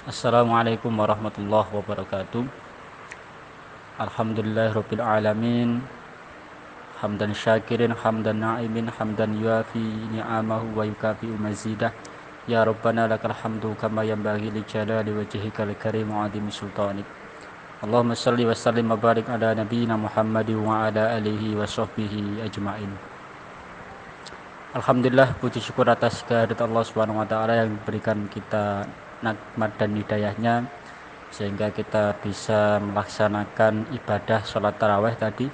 Assalamualaikum warahmatullahi wabarakatuh. Alhamdulillahirabbil alamin. Hamdan syakirin, hamdan na'imin, hamdan yuafi ni'amahu wa yukafi'u mazidah. Ya Rabbana lakal hamdu kama yanbaghi li jalali wajhikal karim wa 'azimi sultanik. Allahumma shalli wa sallim wa barik ala nabiyyina Muhammadin wa ala alihi wa sahbihi ajmain. Alhamdulillah, puji syukur atas kehadirat Allah Subhanahu wa taala yang berikan kita nikmat dan hidayahnya sehingga kita bisa melaksanakan ibadah sholat taraweh tadi.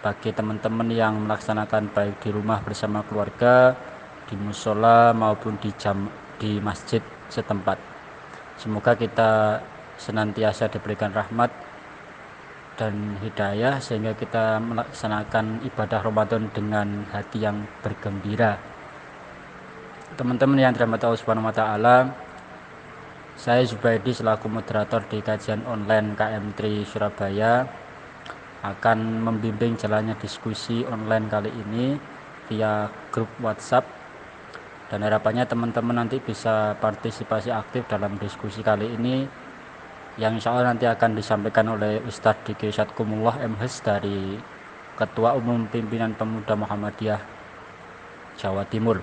Bagi teman-teman yang melaksanakan baik di rumah bersama keluarga, di musola maupun di masjid setempat, semoga kita senantiasa diberikan rahmat dan hidayah sehingga kita melaksanakan ibadah Ramadan dengan hati yang bergembira. Teman-teman yang dirahmati Allah Subhanahu wa taala, saya Zubaidi selaku moderator di kajian online KM3 Surabaya akan membimbing jalannya diskusi online kali ini via grup WhatsApp, dan harapannya teman-teman nanti bisa partisipasi aktif dalam diskusi kali ini yang insya Allah nanti akan disampaikan oleh Ustadz Diki Syadkumullah MHes dari Ketua Umum Pimpinan Pemuda Muhammadiyah Jawa Timur,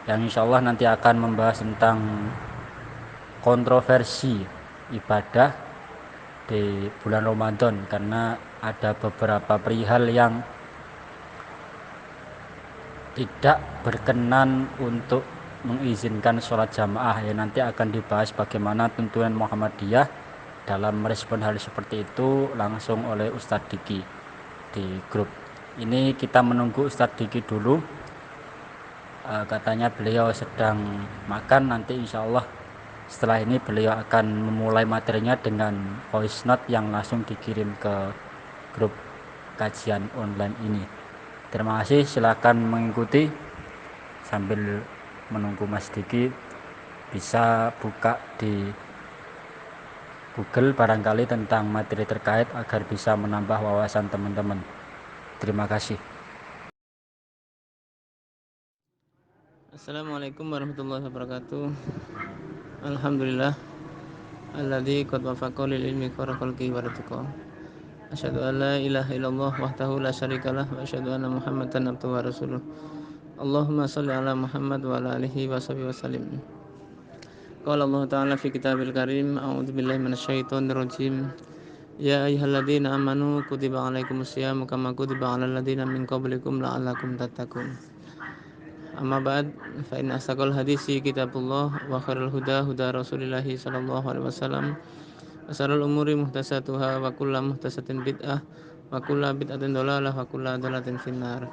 yang insya Allah nanti akan membahas tentang kontroversi ibadah di bulan Ramadan, karena ada beberapa perihal yang tidak berkenan untuk mengizinkan sholat jamaah. Ya, nanti akan dibahas bagaimana tuntunan Muhammadiyah dalam merespon hal seperti itu langsung oleh Ustadz Diki di grup ini. Kita menunggu Ustadz Diki dulu. Katanya beliau sedang makan. Nanti insya Allah setelah ini beliau akan memulai materinya dengan voice note yang langsung dikirim ke grup kajian online ini. Terima kasih, silakan mengikuti sambil menunggu Mas Diki. Bisa buka di Google barangkali tentang materi terkait agar bisa menambah wawasan teman-teman. Terima kasih. Assalamualaikum warahmatullahi wabarakatuh. Alhamdulillah alladzi qad wafaqa lil ilmi khairal khalqi wa ratuqa. Asyhadu an la ilaha illallah wahdahu la syarikalah wa asyhadu anna Muhammadan abduhu wa rasuluh. Allahumma shalli ala Muhammad wa ala alihi wa sahbihi wasallim. Qala Allah ta'ala fi kitabil karim, a'udzu billahi minasyaitonir rajim. Ya ayyuhalladzina amanu kutiba alaikumus syamu kama kutiba alal ladzina min qablikum la'allakum tattaqun. Amma ba'd, fa inna asdaqal hadisi kitabullah wa khairul huda huda Rasulillah sallallahu alaihi wasallam wa syarrul umuri muhdatsatuha wa kullu muhdatsatin bid'ah wa kullu bid'atin dhalalah wa kullu dhalalatin finnar.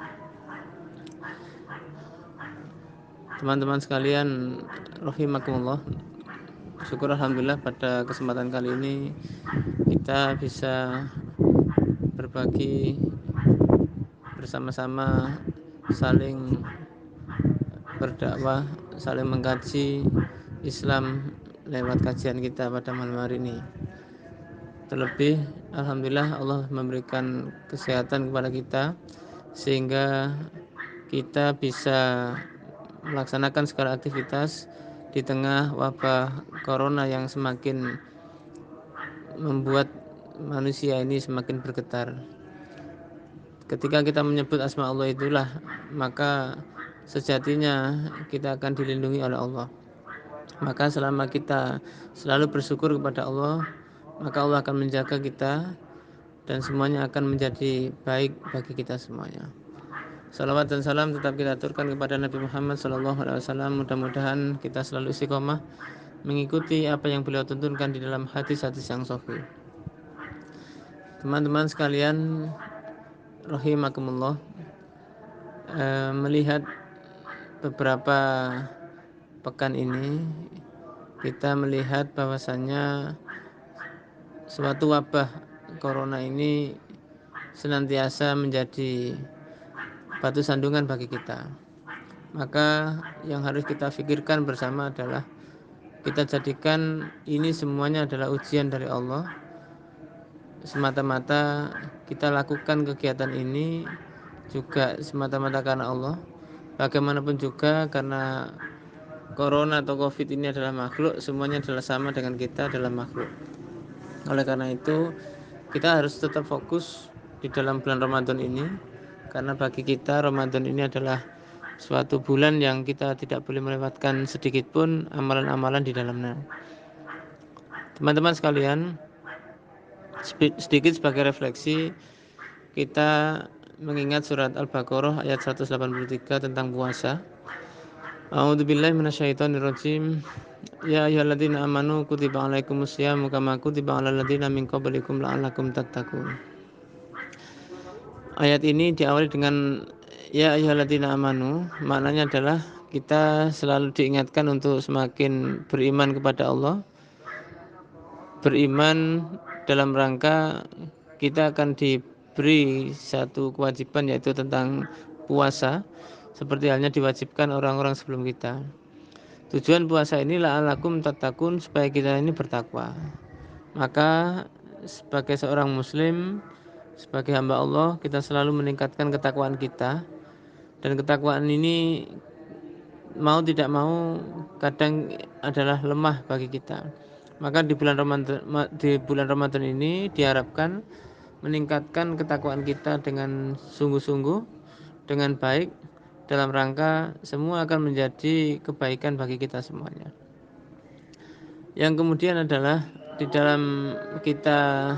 Teman-teman sekalian rahimakumullah, syukur alhamdulillah pada kesempatan kali ini kita bisa berbagi bersama-sama, saling berdakwah, saling mengkaji Islam lewat kajian kita pada malam hari ini. Terlebih alhamdulillah Allah memberikan kesehatan kepada kita sehingga kita bisa melaksanakan segala aktivitas di tengah wabah corona yang semakin membuat manusia ini semakin bergetar. Ketika kita menyebut asma Allah itulah, maka sejatinya kita akan dilindungi oleh Allah. Maka selama kita selalu bersyukur kepada Allah, maka Allah akan menjaga kita dan semuanya akan menjadi baik bagi kita semuanya. Salawat dan salam tetap kita aturkan kepada Nabi Muhammad SAW. Mudah-mudahan kita selalu istiqomah mengikuti apa yang beliau tuntunkan di dalam hadis-hadis yang sahih. Teman-teman sekalian rahimakumullah, melihat beberapa pekan ini kita melihat bahwasannya suatu wabah corona ini senantiasa menjadi batu sandungan bagi kita. Maka yang harus kita pikirkan bersama adalah kita jadikan ini semuanya adalah ujian dari Allah. Semata-mata kita lakukan kegiatan ini juga semata-mata karena Allah. Bagaimanapun juga karena corona atau covid ini adalah makhluk, semuanya adalah sama dengan kita adalah makhluk. Oleh karena itu kita harus tetap fokus di dalam bulan Ramadan ini, karena bagi kita Ramadan ini adalah suatu bulan yang kita tidak boleh melewatkan sedikit pun amalan-amalan di dalamnya. Teman-teman sekalian, sedikit sebagai refleksi, kita mengingat surat Al-Baqarah ayat 183 tentang puasa. A'udzubillahi minasyaitonirrajim. Ya ayyuhalladzina amanu kutiba alaikumusyamu kama kutiba alal ladzina min qablikum la'allakum tattaqun. Ayat ini diawali dengan ya ayyuhalladzina amanu, maknanya adalah kita selalu diingatkan untuk semakin beriman kepada Allah. Beriman dalam rangka kita akan diberi satu kewajiban, yaitu tentang puasa, seperti halnya diwajibkan orang-orang sebelum kita. Tujuan puasa ini la'alakum tattaqun, supaya kita ini bertakwa. Maka sebagai seorang muslim, sebagai hamba Allah, kita selalu meningkatkan ketakwaan kita. Dan ketakwaan ini mau tidak mau kadang adalah lemah bagi kita. Maka di bulan Ramadan ini diharapkan meningkatkan ketakwaan kita dengan sungguh-sungguh, dengan baik, dalam rangka semua akan menjadi kebaikan bagi kita semuanya. Yang kemudian adalah di dalam kita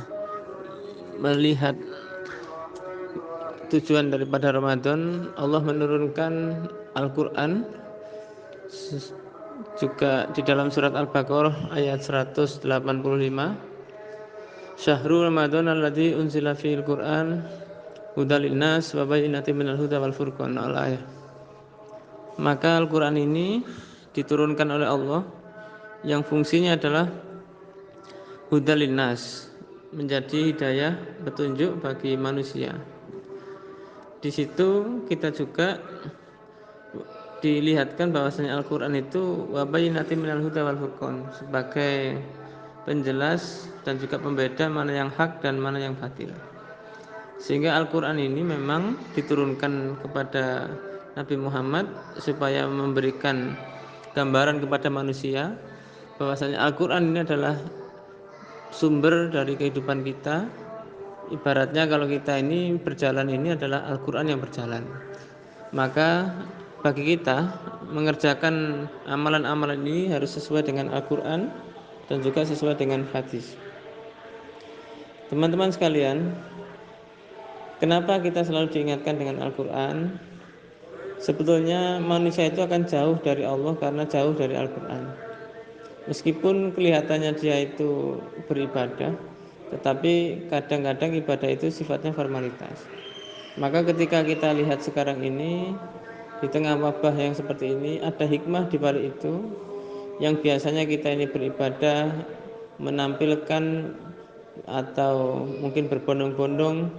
melihat tujuan daripada Ramadan, Allah menurunkan Al-Quran juga di dalam surat Al-Baqarah ayat 185. Syahrul Ramadan alladzi unzila fihil Qur'an hudal linnas wa bayyinatin minal huda wal furqan al-ayah. Maka Al-Qur'an ini diturunkan oleh Allah yang fungsinya adalah hudal linnas, menjadi hidayah, petunjuk bagi manusia. Di situ kita juga dilihatkan bahwasanya Al-Qur'an itu wa bayyinatin minal huda wal furqan, sebagai penjelas dan juga pembeda mana yang hak dan mana yang batil. Sehingga Al-Quran ini memang diturunkan kepada Nabi Muhammad supaya memberikan gambaran kepada manusia bahwasanya Al-Quran ini adalah sumber dari kehidupan kita. Ibaratnya kalau kita ini berjalan, ini adalah Al-Quran yang berjalan. Maka bagi kita mengerjakan amalan-amalan ini harus sesuai dengan Al-Quran dan juga sesuai dengan hadis. Teman-teman sekalian, kenapa kita selalu diingatkan dengan Al-Quran? Sebetulnya manusia itu akan jauh dari Allah karena jauh dari Al-Quran. Meskipun kelihatannya dia itu beribadah, tetapi kadang-kadang ibadah itu sifatnya formalitas. Maka ketika kita lihat sekarang ini, di tengah wabah yang seperti ini, ada hikmah di balik itu. Yang biasanya kita ini beribadah, menampilkan atau mungkin berbondong-bondong,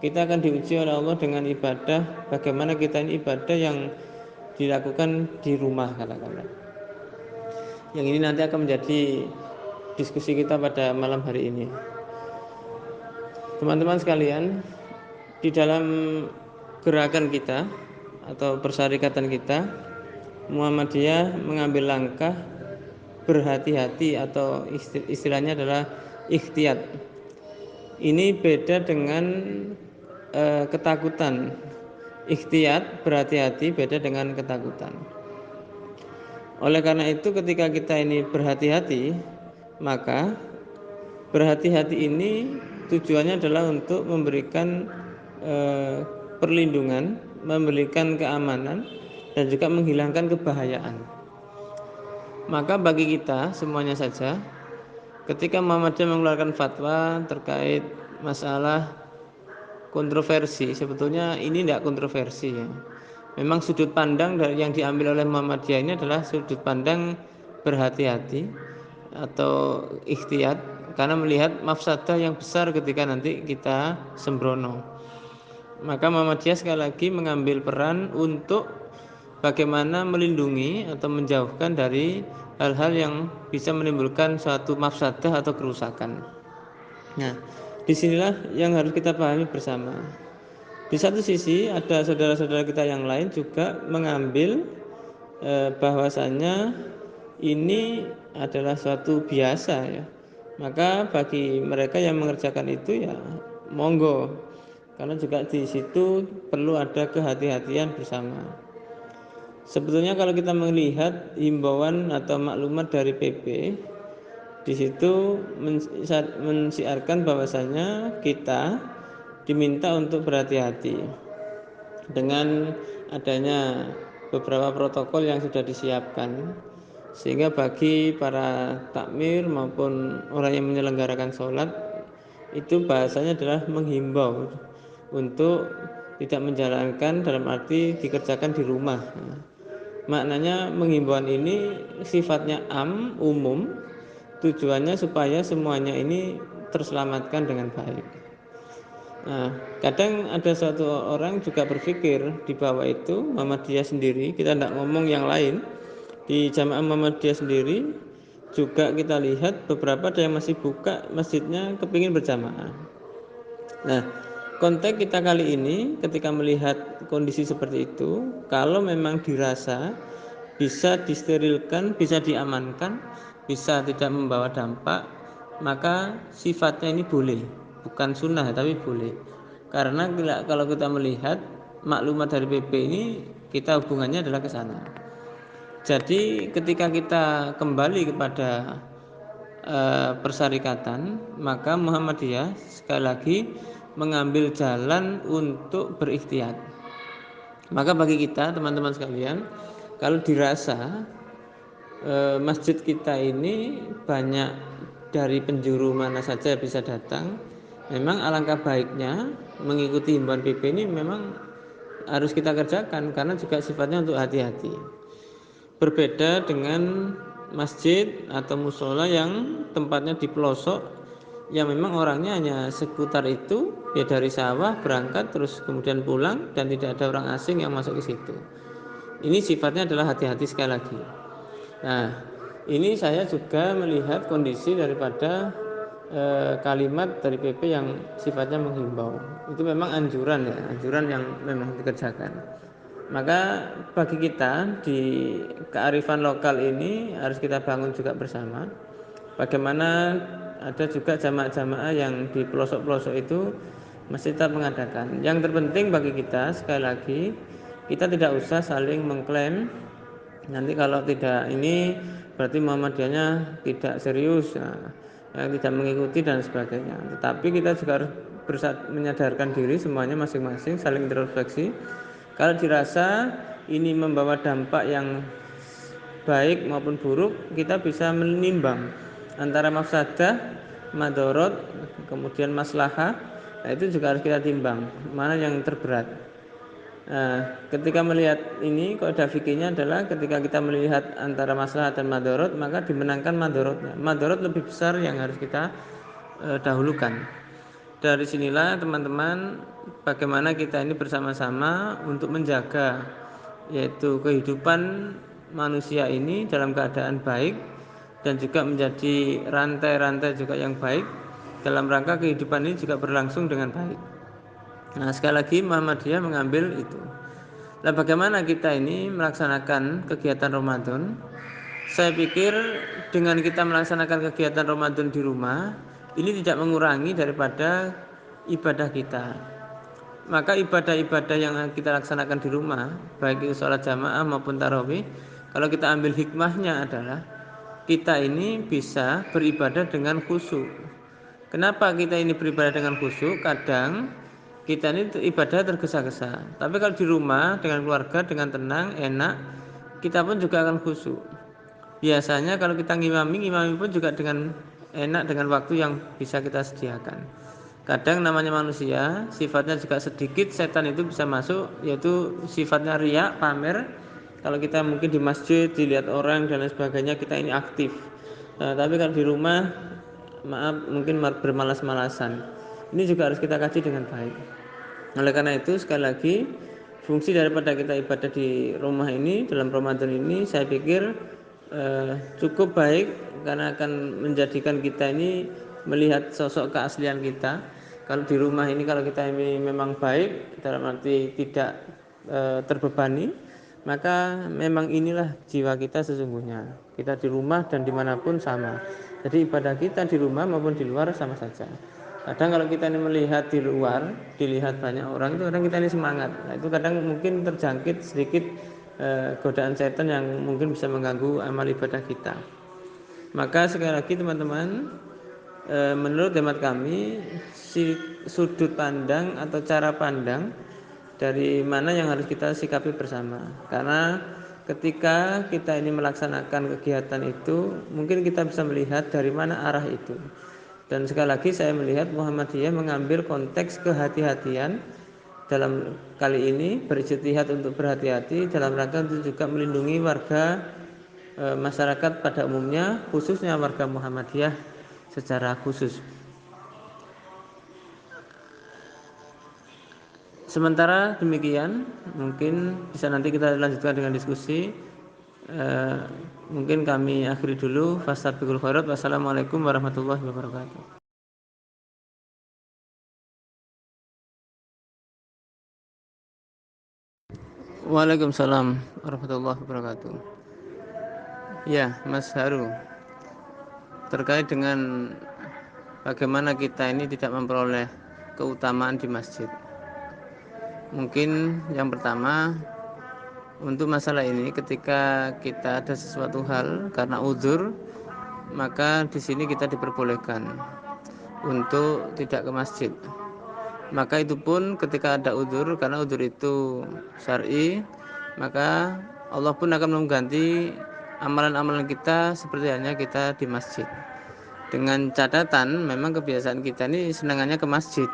kita akan diuji oleh Allah dengan ibadah. Bagaimana kita ini ibadah yang dilakukan di rumah, katakanlah. Yang ini nanti akan menjadi diskusi kita pada malam hari ini. Teman-teman sekalian, di dalam gerakan kita atau persyarikatan kita, Muhammadiyah mengambil langkah berhati-hati, atau istilahnya adalah ikhtiyat. Ini beda dengan ketakutan. Ikhtiyat, berhati-hati, beda dengan ketakutan. Oleh karena itu ketika kita ini berhati-hati, maka berhati-hati ini tujuannya adalah untuk memberikan perlindungan, memberikan keamanan, dan juga menghilangkan kebahayaan. Maka bagi kita semuanya saja, ketika Muhammadiyah mengeluarkan fatwa terkait masalah kontroversi, sebetulnya ini tidak kontroversi ya. Memang sudut pandang dari yang diambil oleh Muhammadiyah ini adalah sudut pandang berhati-hati atau ikhtiyat, karena melihat mafsadah yang besar ketika nanti kita sembrono. Maka Muhammadiyah sekali lagi mengambil peran untuk bagaimana melindungi atau menjauhkan dari hal-hal yang bisa menimbulkan suatu mafsadah atau kerusakan. Nah, disinilah yang harus kita pahami bersama. Di satu sisi ada saudara-saudara kita yang lain juga mengambil bahwasanya ini adalah suatu biasa ya. Maka bagi mereka yang mengerjakan itu ya monggo, karena juga di situ perlu ada kehati-hatian bersama. Sebetulnya kalau kita melihat himbauan atau maklumat dari PP, di situ mensiarkan bahwasanya kita diminta untuk berhati-hati dengan adanya beberapa protokol yang sudah disiapkan, sehingga bagi para takmir maupun orang yang menyelenggarakan sholat itu bahasanya adalah menghimbau untuk tidak menjalankan, dalam arti dikerjakan di rumah. Maknanya menghimbauan ini sifatnya umum, tujuannya supaya semuanya ini terselamatkan dengan baik. Nah, kadang ada suatu orang juga berpikir di bawah itu Muhammadiyah sendiri, kita tidak ngomong yang lain, di jamaah Muhammadiyah sendiri juga kita lihat beberapa ada yang masih buka masjidnya kepingin berjamaah. Nah, konteks kita kali ini ketika melihat kondisi seperti itu, kalau memang dirasa bisa disterilkan, bisa diamankan, bisa tidak membawa dampak, maka sifatnya ini boleh, bukan sunnah tapi boleh. Karena kalau kita melihat maklumat dari PP ini, kita hubungannya adalah ke sana. Jadi ketika kita kembali kepada persyarikatan, maka Muhammadiyah sekali lagi mengambil jalan untuk berikhtiar. Maka bagi kita teman-teman sekalian, kalau dirasa masjid kita ini banyak dari penjuru mana saja bisa datang, memang alangkah baiknya mengikuti himbauan PP ini memang harus kita kerjakan, karena juga sifatnya untuk hati-hati. Berbeda dengan masjid atau musola yang tempatnya di pelosok, yang memang orangnya hanya seputar itu, ya dari sawah berangkat terus kemudian pulang dan tidak ada orang asing yang masuk ke situ. Ini sifatnya adalah hati-hati sekali lagi. Nah, ini saya juga melihat kondisi daripada kalimat dari PP yang sifatnya menghimbau. Itu memang anjuran ya, anjuran yang memang dikerjakan. Maka bagi kita di kearifan lokal ini harus kita bangun juga bersama. Bagaimana ada juga jamaah-jamaah yang di pelosok-pelosok itu masih tetap mengadakan. Yang terpenting bagi kita sekali lagi, kita tidak usah saling mengklaim nanti kalau tidak ini berarti Muhammadiyahnya tidak serius, yang tidak mengikuti dan sebagainya. Tetapi kita juga harus menyadarkan diri semuanya masing-masing, saling introspeksi. Kalau dirasa ini membawa dampak yang baik maupun buruk, kita bisa menimbang antara mafsadah, madorot, kemudian maslahah. Nah, itu juga harus kita timbang mana yang terberat. Nah, ketika melihat ini, kaidah fikihnya adalah ketika kita melihat antara maslahat dan madorot, maka dimenangkan madorotnya. Madorot lebih besar yang harus kita dahulukan. Dari sinilah teman-teman, bagaimana kita ini bersama-sama untuk menjaga yaitu kehidupan manusia ini dalam keadaan baik, dan juga menjadi rantai-rantai juga yang baik dalam rangka kehidupan ini juga berlangsung dengan baik. Nah, sekali lagi Muhammadiyah mengambil itu. Nah, bagaimana kita ini melaksanakan kegiatan Ramadan? Saya pikir dengan kita melaksanakan kegiatan Ramadan di rumah, ini tidak mengurangi daripada ibadah kita. Maka ibadah-ibadah yang kita laksanakan di rumah, baik itu sholat jamaah maupun tarawih, kalau kita ambil hikmahnya adalah kita ini bisa beribadah dengan khusyuk. Kenapa kita ini beribadah dengan khusyuk? Kadang kita ini ibadah tergesa-gesa. Tapi kalau di rumah dengan keluarga dengan tenang, enak, kita pun juga akan khusyuk. Biasanya kalau kita ngimami pun juga dengan enak, dengan waktu yang bisa kita sediakan. Kadang namanya manusia, sifatnya juga sedikit setan itu bisa masuk, yaitu sifatnya riya, pamer. Kalau kita mungkin di masjid dilihat orang dan lain sebagainya, kita ini aktif. Nah, tapi kalau di rumah, maaf mungkin bermalas-malasan. Ini juga harus kita kaji dengan baik. Oleh karena itu sekali lagi, fungsi daripada kita ibadah di rumah ini dalam Ramadan ini saya pikir cukup baik, karena akan menjadikan kita ini melihat sosok keaslian kita. Kalau di rumah ini kalau kita ini memang baik dalam arti tidak terbebani, maka memang inilah jiwa kita sesungguhnya. Kita di rumah dan dimanapun sama. Jadi ibadah kita di rumah maupun di luar sama saja. Kadang kalau kita ini melihat di luar, dilihat banyak orang, itu kadang kita ini semangat. Nah, itu kadang mungkin terjangkit sedikit godaan setan yang mungkin bisa mengganggu amal ibadah kita. Maka sekali lagi teman-teman, menurut hemat kami, sudut pandang atau cara pandang dari mana yang harus kita sikapi bersama. Karena ketika kita ini melaksanakan kegiatan itu, mungkin kita bisa melihat dari mana arah itu. Dan sekali lagi saya melihat Muhammadiyah mengambil konteks kehati-hatian dalam kali ini, berijtihad untuk berhati-hati dalam rangka untuk juga melindungi warga masyarakat pada umumnya, khususnya warga Muhammadiyah secara khusus. Sementara demikian, mungkin bisa nanti kita lanjutkan dengan diskusi. Mungkin kami akhiri dulu. Fastabiqul khairat. Wassalamualaikum warahmatullahi wabarakatuh. Waalaikumsalam warahmatullahi wabarakatuh. Ya, Mas Haru, terkait dengan bagaimana kita ini tidak memperoleh keutamaan di masjid. Mungkin yang pertama, untuk masalah ini ketika kita ada sesuatu hal karena uzur, maka di sini kita diperbolehkan untuk tidak ke masjid. Maka itu pun ketika ada uzur, karena uzur itu syar'i, maka Allah pun akan mengganti amalan-amalan kita seperti halnya kita di masjid. Dengan catatan memang kebiasaan kita ini senangannya ke masjid.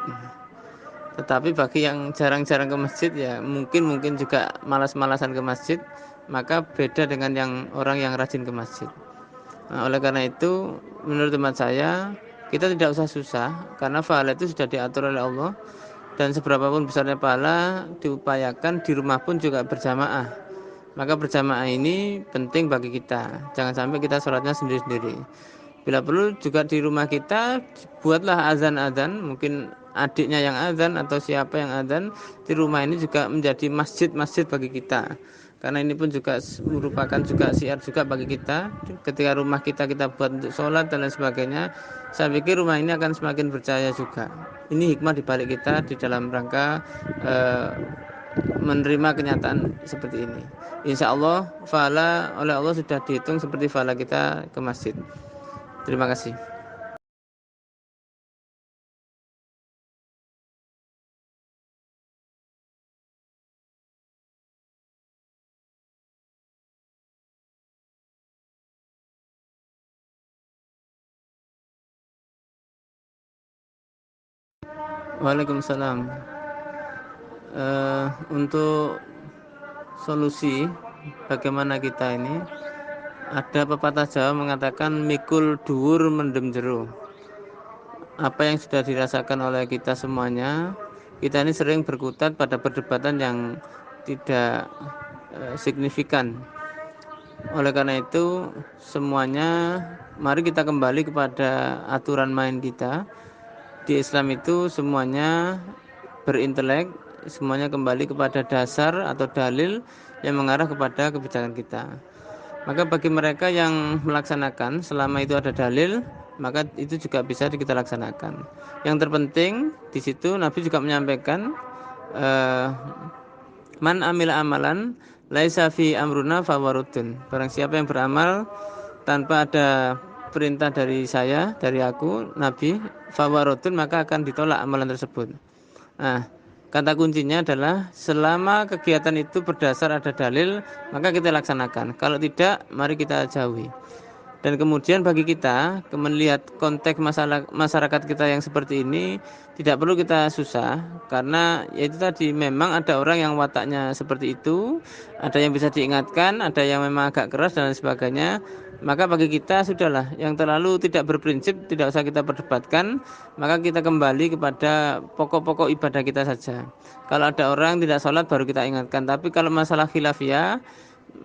Tetapi bagi yang jarang-jarang ke masjid, ya mungkin juga malas-malasan ke masjid, maka beda dengan yang orang yang rajin ke masjid. Nah, oleh karena itu menurut teman saya, kita tidak usah susah, karena pahala itu sudah diatur oleh Allah. Dan seberapapun besarnya pahala, diupayakan di rumah pun juga berjamaah. Maka berjamaah ini penting bagi kita. Jangan sampai kita sholatnya sendiri-sendiri. Bila perlu juga di rumah kita buatlah azan-azan, mungkin adiknya yang azan atau siapa yang azan, di rumah ini juga menjadi masjid-masjid bagi kita. Karena ini pun juga merupakan juga syiar juga bagi kita. Ketika rumah kita buat untuk sholat dan lain sebagainya, saya pikir rumah ini akan semakin bercahaya juga. Ini hikmah dibalik kita di dalam rangka menerima kenyataan seperti ini. Insya Allah fahala oleh Allah sudah dihitung seperti fahala kita ke masjid. Terima kasih. Waalaikumsalam. Untuk solusi bagaimana kita ini, ada pepatah Jawa mengatakan mikul dhuwur mendem jero. Apa yang sudah dirasakan oleh kita semuanya, kita ini sering berkutat pada perdebatan yang tidak signifikan. Oleh karena itu semuanya, mari kita kembali kepada aturan main kita. Di Islam itu semuanya berintelek, semuanya kembali kepada dasar atau dalil yang mengarah kepada kebijakan kita. Maka bagi mereka yang melaksanakan selama itu ada dalil, maka itu juga bisa kita laksanakan. Yang terpenting di situ Nabi juga menyampaikan man amila amalan laisa fi amruna fawarudun. Barang siapa yang beramal tanpa ada perintah dari saya, dari aku, Nabi, fawarudun, maka akan ditolak amalan tersebut. Nah, kata kuncinya adalah selama kegiatan itu berdasar ada dalil, maka kita laksanakan. Kalau tidak, mari kita jauhi. Dan kemudian bagi kita melihat konteks masyarakat kita yang seperti ini, tidak perlu kita susah, karena yaitu tadi memang ada orang yang wataknya seperti itu, ada yang bisa diingatkan, ada yang memang agak keras dan lain sebagainya. Maka bagi kita sudahlah, yang terlalu tidak berprinsip tidak usah kita perdebatkan, maka kita kembali kepada pokok-pokok ibadah kita saja. Kalau ada orang tidak sholat baru kita ingatkan, tapi kalau masalah khilafiyah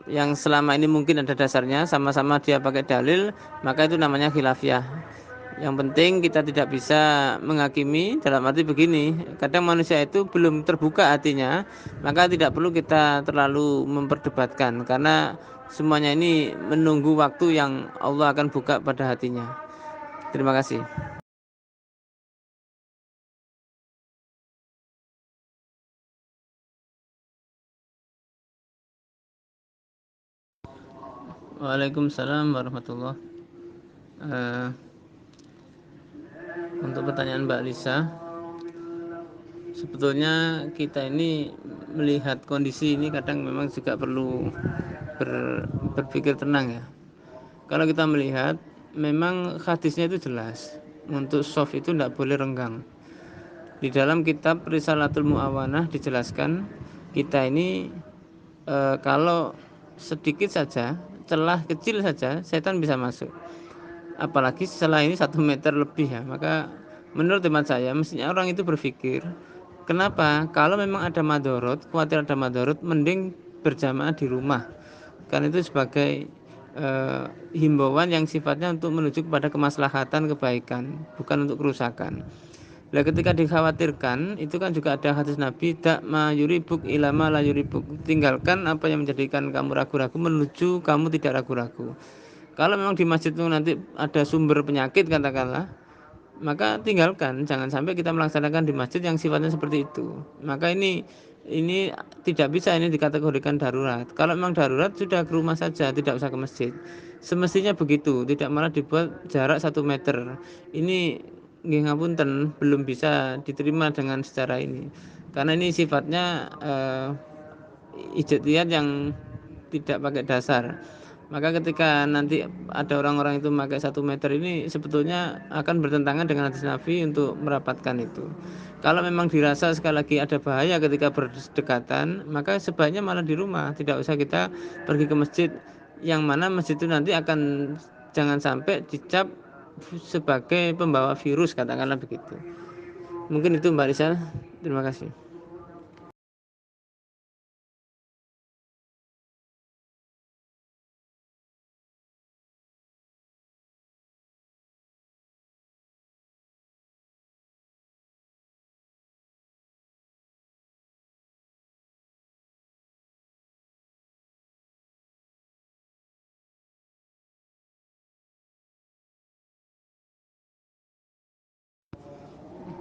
yang selama ini mungkin ada dasarnya, sama-sama dia pakai dalil, maka itu namanya khilafiyah. Yang penting kita tidak bisa menghakimi, dalam arti begini, kadang manusia itu belum terbuka hatinya, maka tidak perlu kita terlalu memperdebatkan, karena semuanya ini menunggu waktu yang Allah akan buka pada hatinya. Terima kasih. Waalaikumsalam warahmatullahi wabarakatuh. Untuk pertanyaan Mbak Lisa, sebetulnya kita ini melihat kondisi ini kadang memang juga perlu berpikir tenang ya. Kalau kita melihat, memang hadisnya itu jelas, untuk soft itu tidak boleh renggang. Di dalam kitab Risalatul Mu'awanah dijelaskan, kita ini kalau sedikit saja, celah kecil saja, setan bisa masuk. Apalagi setelah ini 1 meter lebih ya, maka menurut teman saya mestinya orang itu berpikir, kenapa kalau memang ada madorot, khawatir ada madorot, mending berjamaah di rumah, karena itu sebagai himbauan yang sifatnya untuk menuju kepada kemaslahatan kebaikan, bukan untuk kerusakan. Nah, ketika dikhawatirkan, itu kan juga ada hadis Nabi, dak ma yuribuk ilama la yuribuk, tinggalkan apa yang menjadikan kamu ragu-ragu menuju kamu tidak ragu-ragu. Kalau memang di masjid itu nanti ada sumber penyakit katakanlah, maka tinggalkan, jangan sampai kita melaksanakan di masjid yang sifatnya seperti itu. Maka ini tidak bisa ini dikategorikan darurat. Kalau memang darurat sudah ke rumah saja, tidak usah ke masjid. Semestinya begitu, tidak malah dibuat jarak 1 meter. Ini nggih ngapunten, belum bisa diterima dengan secara ini. Karena ini sifatnya ijtihad yang tidak pakai dasar. Maka ketika nanti ada orang-orang itu memakai 1 meter ini sebetulnya akan bertentangan dengan hadis Nabi untuk merapatkan itu. Kalau memang dirasa sekali lagi ada bahaya ketika berdekatan, maka sebaiknya malah di rumah, tidak usah kita pergi ke masjid, yang mana masjid itu nanti akan jangan sampai dicap sebagai pembawa virus, katakanlah begitu. Mungkin itu Mbak Risa. Terima kasih.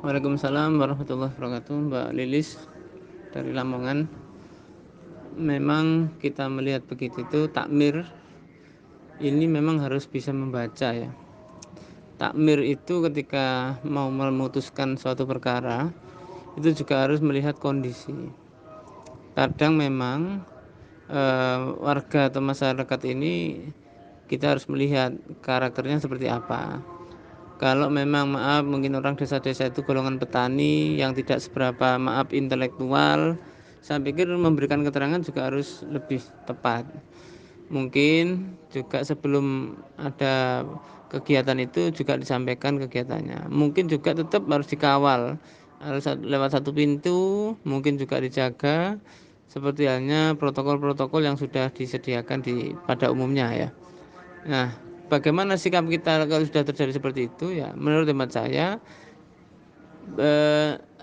Waalaikumsalam warahmatullahi wabarakatuh, Mbak Lilis dari Lamongan. Memang kita melihat begitu itu, takmir ini memang harus bisa membaca ya. Takmir itu ketika mau memutuskan suatu perkara itu juga harus melihat kondisi. Kadang memang warga atau masyarakat ini kita harus melihat karakternya seperti apa. Kalau memang maaf mungkin orang desa-desa itu golongan petani yang tidak seberapa maaf intelektual, saya pikir memberikan keterangan juga harus lebih tepat. Mungkin juga sebelum ada kegiatan itu juga disampaikan kegiatannya. Mungkin juga tetap harus dikawal, harus lewat satu pintu, mungkin juga dijaga seperti halnya protokol-protokol yang sudah disediakan pada umumnya ya. Nah, bagaimana sikap kita kalau sudah terjadi seperti itu ya? Menurut hemat saya,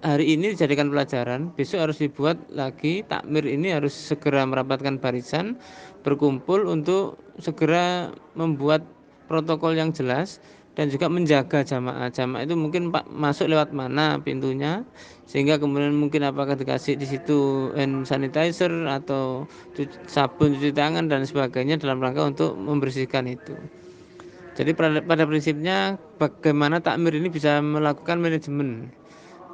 hari ini dijadikan pelajaran, besok harus dibuat lagi takmir ini harus segera merapatkan barisan, berkumpul untuk segera membuat protokol yang jelas dan juga menjaga jamaah. Jamaah itu mungkin Pak masuk lewat mana pintunya, sehingga kemudian mungkin apakah dikasih di situ hand sanitizer atau sabun cuci tangan dan sebagainya dalam rangka untuk membersihkan itu. Jadi pada prinsipnya bagaimana takmir ini bisa melakukan manajemen.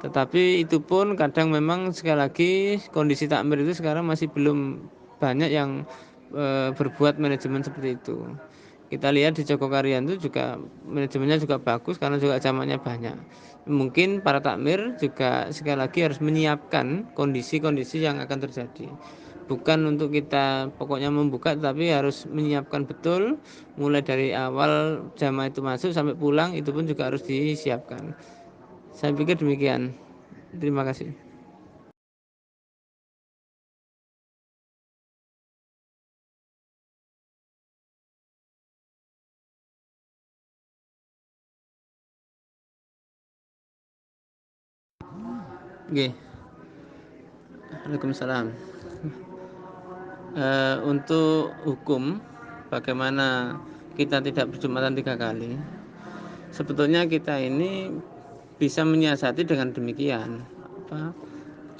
Tetapi itu pun kadang memang sekali lagi kondisi takmir itu sekarang masih belum banyak yang berbuat manajemen seperti itu. Kita lihat di Jogokarian itu juga manajemennya juga bagus karena juga jamaknya banyak. Mungkin para takmir juga sekali lagi harus menyiapkan kondisi-kondisi yang akan terjadi. Bukan untuk kita pokoknya membuka, tapi harus menyiapkan betul mulai dari awal jamaah itu masuk sampai pulang, itu pun juga harus disiapkan. Saya pikir demikian. Terima kasih. Oke, Waalaikumsalam. Untuk hukum bagaimana kita tidak berjumatan 3 kali, sebetulnya kita ini bisa menyiasati dengan demikian.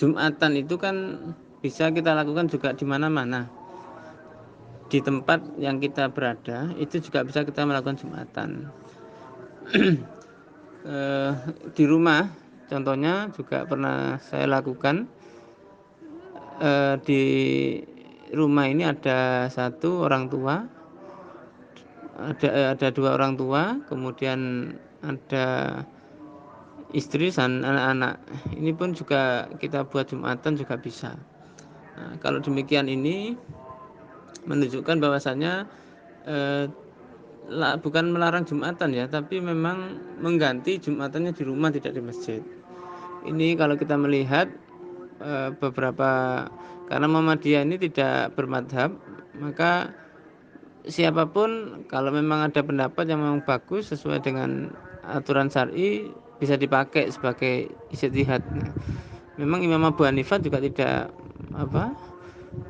Jumatan itu kan bisa kita lakukan juga di mana-mana. Di tempat yang kita berada itu juga bisa kita melakukan jumatan. Di rumah contohnya juga pernah saya lakukan. Di rumah ini ada satu orang tua, ada 2 orang tua, kemudian ada istri dan anak-anak. Ini pun juga kita buat jumatan juga bisa. Nah, kalau demikian ini menunjukkan bahwasannya bukan melarang jumatan ya, tapi memang mengganti jumatannya di rumah, tidak di masjid. Ini kalau kita melihat beberapa, karena Muhammadiyah ini tidak bermadhab, maka siapapun kalau memang ada pendapat yang memang bagus sesuai dengan aturan syar'i bisa dipakai sebagai ijtihad. Memang Imam Abu Hanifah juga tidak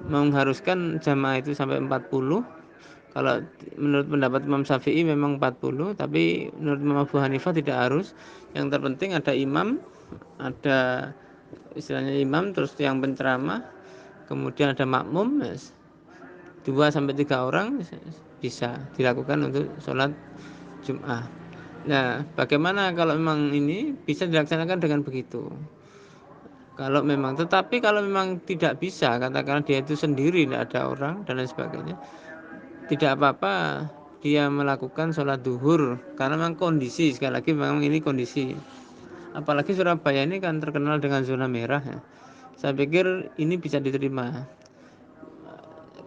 mengharuskan jamaah itu sampai 40. Kalau menurut pendapat Imam Syafi'i memang 40, tapi menurut Imam Abu Hanifah tidak harus. Yang terpenting ada imam, ada istilahnya imam, terus yang penceramah, kemudian ada makmum, 2 sampai 3 orang bisa dilakukan untuk sholat Jum'ah. Nah, bagaimana kalau memang ini bisa dilaksanakan dengan begitu? Kalau memang, tetapi kalau memang tidak bisa, katakanlah dia itu sendiri, tidak ada orang dan lain sebagainya, tidak apa-apa dia melakukan sholat duhur, karena memang kondisi, sekali lagi memang ini kondisi. Apalagi Surabaya ini kan terkenal dengan zona merah ya. Saya pikir ini bisa diterima.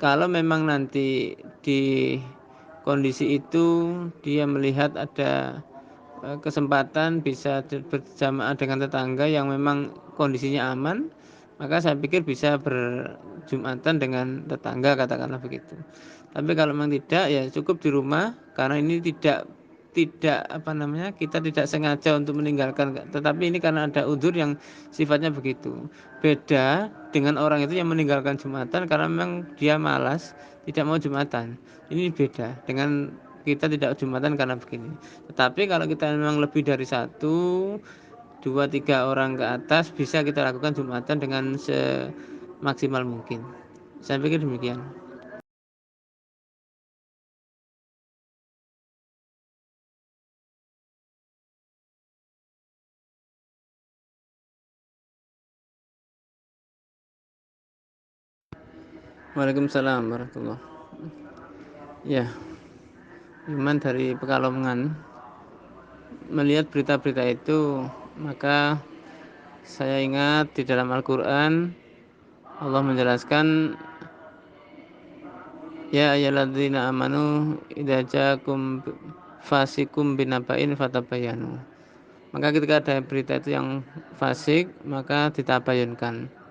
Kalau memang nanti di kondisi itu dia melihat ada kesempatan bisa berjamaah dengan tetangga yang memang kondisinya aman, maka saya pikir bisa berjumatan dengan tetangga, katakanlah begitu. Tapi kalau memang tidak, ya cukup di rumah, karena ini tidak kita tidak sengaja untuk meninggalkan, tetapi ini karena ada udzur yang sifatnya begitu. Beda dengan orang itu yang meninggalkan jumatan karena memang dia malas, tidak mau jumatan. Ini beda dengan kita tidak jumatan karena begini. Tetapi kalau kita memang lebih dari 1, 2, 3 orang ke atas, bisa kita lakukan jumatan dengan semaksimal mungkin. Saya pikir demikian. Waalaikumsalam warahmatullahi wabarakatuh. Ya, Iman dari Pekalongan melihat berita-berita itu, maka saya ingat di dalam Al-Quran Allah menjelaskan, ya ayyuhalladzina amanu idza ja'akum fasikum binaba'in fatabayanu. Maka ketika ada berita itu yang fasik, maka ditabayunkan.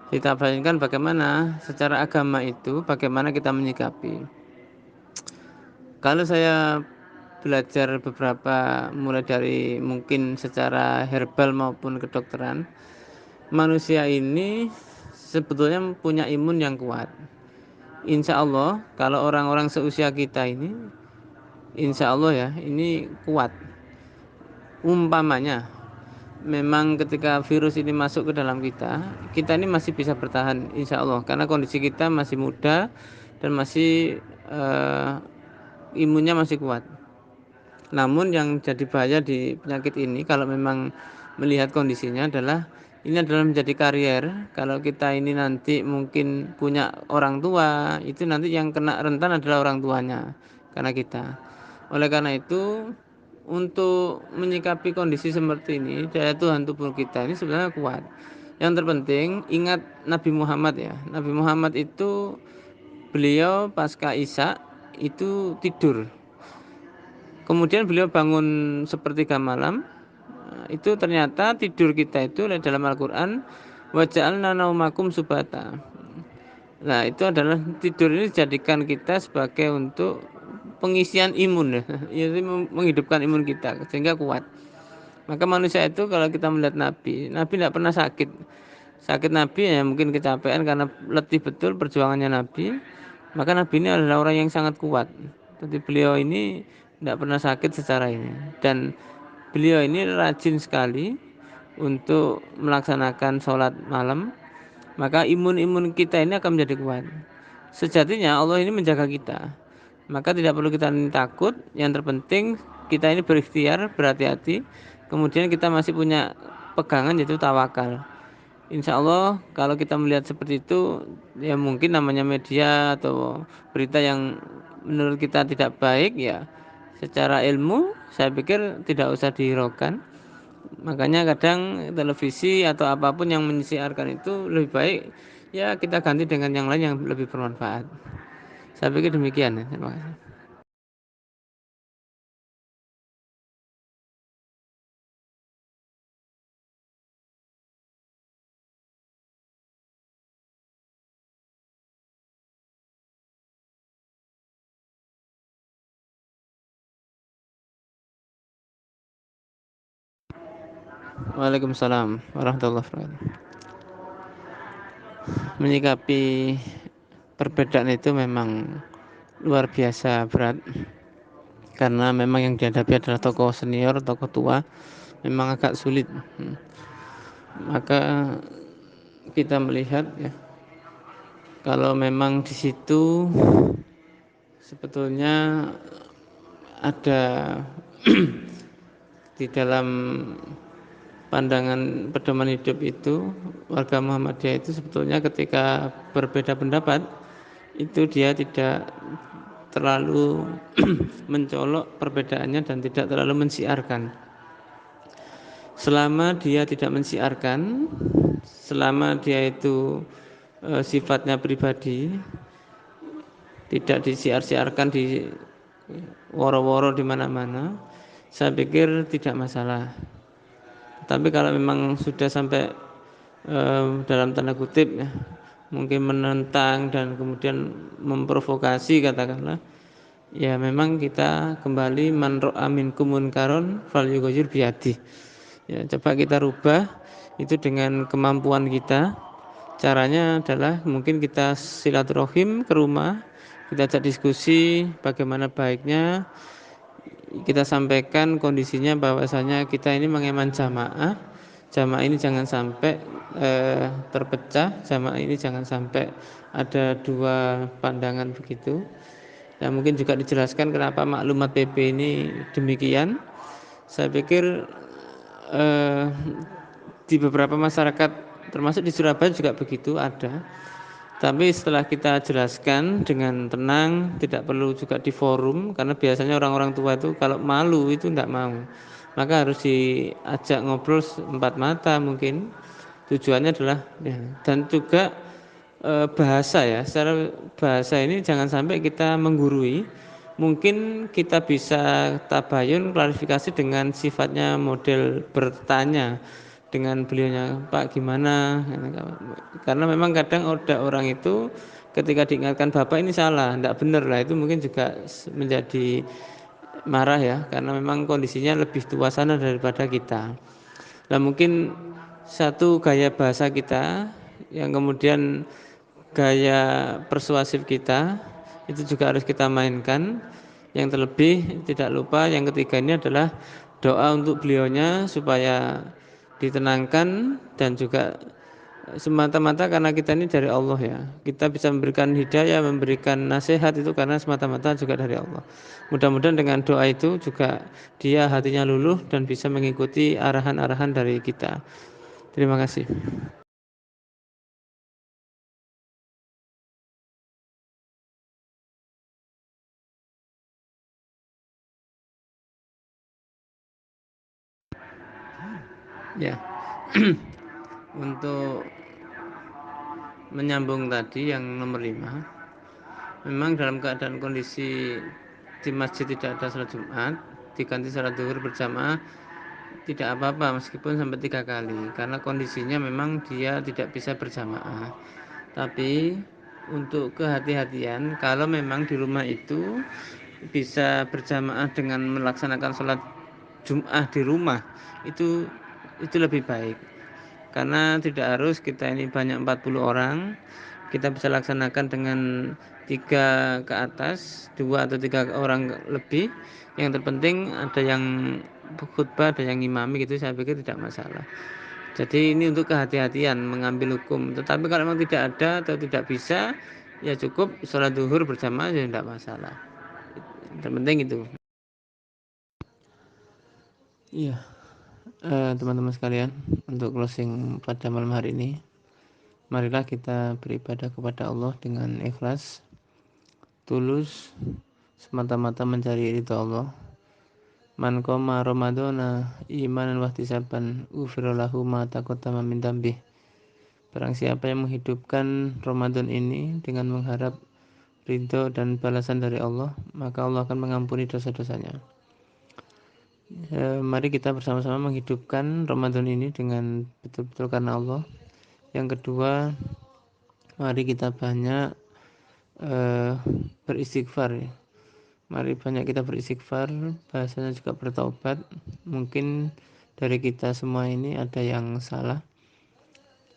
Ditabayunkan bagaimana secara agama itu, bagaimana kita menyikapi. Kalau saya belajar beberapa, mulai dari mungkin secara herbal maupun kedokteran, manusia ini sebetulnya punya imun yang kuat. Insya Allah kalau orang-orang seusia kita ini, insya Allah ya, ini kuat. Umpamanya memang ketika virus ini masuk ke dalam kita ini masih bisa bertahan insya Allah, karena kondisi kita masih muda dan masih imunnya masih kuat. Namun yang jadi bahaya di penyakit ini, kalau memang melihat kondisinya, adalah ini adalah menjadi karier. Kalau kita ini nanti mungkin punya orang tua, itu nanti yang kena rentan adalah orang tuanya, karena kita. Oleh karena itu, untuk menyikapi kondisi seperti ini, daya Tuhan tubuh kita ini sebenarnya kuat. Yang terpenting ingat Nabi Muhammad ya. Nabi Muhammad itu, beliau pasca Isya itu tidur. Kemudian beliau bangun sepertiga malam. Itu ternyata tidur kita itu dalam Al-Quran, waja'alna naumakum subata. Nah, itu adalah tidur ini dijadikan kita sebagai untuk pengisian imun ya, yaitu menghidupkan imun kita sehingga kuat. Maka manusia itu kalau kita melihat Nabi tidak pernah sakit. Sakit Nabi ya mungkin kecapean karena letih betul perjuangannya Nabi. Maka Nabi ini adalah orang yang sangat kuat. Jadi beliau ini tidak pernah sakit secara ini. Dan beliau ini rajin sekali untuk melaksanakan sholat malam. Maka imun kita ini akan menjadi kuat. Sejatinya Allah ini menjaga kita. Maka tidak perlu kita takut. Yang terpenting kita ini berikhtiar, berhati-hati. Kemudian kita masih punya pegangan yaitu tawakal. Insya Allah kalau kita melihat seperti itu, ya mungkin namanya media atau berita yang menurut kita tidak baik, ya secara ilmu saya pikir tidak usah dihiraukan. Makanya kadang televisi atau apapun yang menyiarkan itu lebih baik ya kita ganti dengan yang lain yang lebih bermanfaat. Saya pikir demikian ya. Terima kasih. Waalaikumsalam warahmatullahi wabarakatuh. Menyikapi perbedaan itu memang luar biasa berat karena memang yang dihadapi adalah tokoh senior, tokoh tua, memang agak sulit. Maka kita melihat ya kalau memang di situ sebetulnya ada di dalam pandangan pedoman hidup itu warga Muhammadiyah itu sebetulnya ketika berbeda pendapat itu dia tidak terlalu mencolok perbedaannya dan tidak terlalu mensiarkan. Selama dia tidak mensiarkan, selama dia itu sifatnya pribadi, tidak disiar-siarkan di woro-woro di mana-mana, saya pikir tidak masalah. Tapi kalau memang sudah sampai dalam tanda kutip ya, mungkin menentang dan kemudian memprovokasi katakanlah, ya memang kita kembali man ra'a minkum munkaron falyughayyir biyadi. Ya, coba kita rubah itu dengan kemampuan kita. Caranya adalah mungkin kita silaturahim ke rumah, kita ajak diskusi bagaimana baiknya, kita sampaikan kondisinya bahwasanya kita ini mengeman jamaah. Jamaah ini jangan sampai terpecah, jamaah ini jangan sampai ada dua pandangan begitu. Dan mungkin juga dijelaskan kenapa maklumat PP ini demikian. Saya pikir eh, di beberapa masyarakat termasuk di Surabaya juga begitu ada. Tapi setelah kita jelaskan dengan tenang, tidak perlu juga di forum karena biasanya orang-orang tua itu kalau malu itu tidak mau. Maka harus diajak ngobrol empat mata mungkin. Tujuannya adalah ya, dan juga bahasa ya. Secara bahasa ini jangan sampai kita menggurui. Mungkin kita bisa tabayun klarifikasi dengan sifatnya model bertanya dengan beliaunya, Pak gimana, karena memang kadang ada orang itu ketika diingatkan Bapak ini salah, tidak benar lah, itu mungkin juga menjadi marah ya karena memang kondisinya lebih tua sana daripada kita. Nah mungkin satu gaya bahasa kita yang kemudian gaya persuasif kita itu juga harus kita mainkan. Yang terlebih tidak lupa yang ketiga ini adalah doa untuk beliaunya supaya ditenangkan dan juga semata-mata karena kita ini dari Allah ya. Kita bisa memberikan hidayah, memberikan nasihat itu karena semata-mata juga dari Allah. Mudah-mudahan dengan doa itu juga dia hatinya luluh dan bisa mengikuti arahan-arahan dari kita. Terima kasih. Ya. Untuk menyambung tadi yang nomor 5, memang dalam keadaan kondisi di masjid tidak ada salat Jumat, diganti salat zuhur berjamaah tidak apa-apa meskipun sampai 3 kali karena kondisinya memang dia tidak bisa berjamaah. Tapi untuk kehati-hatian kalau memang di rumah itu bisa berjamaah dengan melaksanakan sholat Jum'ah di rumah itu lebih baik, karena tidak harus kita ini banyak 40 orang, kita bisa laksanakan dengan 3 ke atas, 2 atau 3 orang lebih. Yang terpenting ada yang khutbah, ada yang imami gitu, saya pikir tidak masalah. Jadi ini untuk kehati-hatian mengambil hukum. Tetapi kalau memang tidak ada atau tidak bisa, ya cukup sholat zuhur berjamaah, ya tidak masalah. Yang penting itu. Iya, teman-teman sekalian, untuk closing pada malam hari ini, marilah kita beribadah kepada Allah dengan ikhlas, tulus, semata-mata mencari ridha Allah. Man qoma ramadhana imanan wa ihtisaban ghufira lahu ma taqaddama min dzambih. Barang siapa yang menghidupkan Ramadan ini dengan mengharap ridho dan balasan dari Allah, maka Allah akan mengampuni dosa-dosanya. Mari kita bersama-sama menghidupkan Ramadan ini dengan betul-betul karena Allah. Yang kedua, mari kita banyak beristighfar ya. Mari banyak kita beristighfar, bahasanya juga bertaubat. Mungkin dari kita semua ini ada yang salah.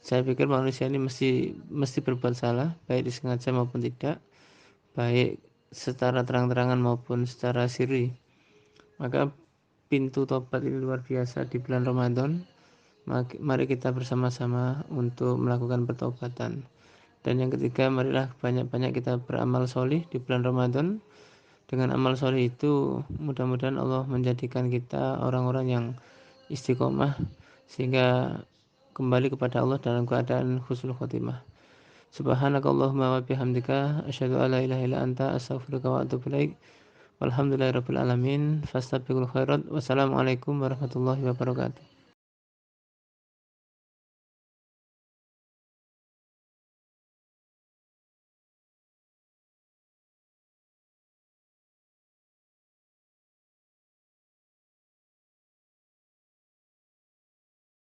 Saya pikir manusia ini mesti berbuat salah, baik disengaja maupun tidak, baik secara terang-terangan maupun secara sirri. Maka pintu tobat ini luar biasa di bulan Ramadan. Mari kita bersama-sama untuk melakukan pertobatan. Dan yang ketiga, marilah banyak-banyak kita beramal solih di bulan Ramadan. Dengan amal soleh itu mudah-mudahan Allah menjadikan kita orang-orang yang istiqomah sehingga kembali kepada Allah dalam keadaan husnul khotimah. Subhanakallahumma wa bihamdika asyhadu an la ilaha illa anta astaghfiruka wa atubu ilaik. Walhamdulillahirabbil alamin. Fastabiqul khairat. Wassalamualaikum warahmatullahi wabarakatuh.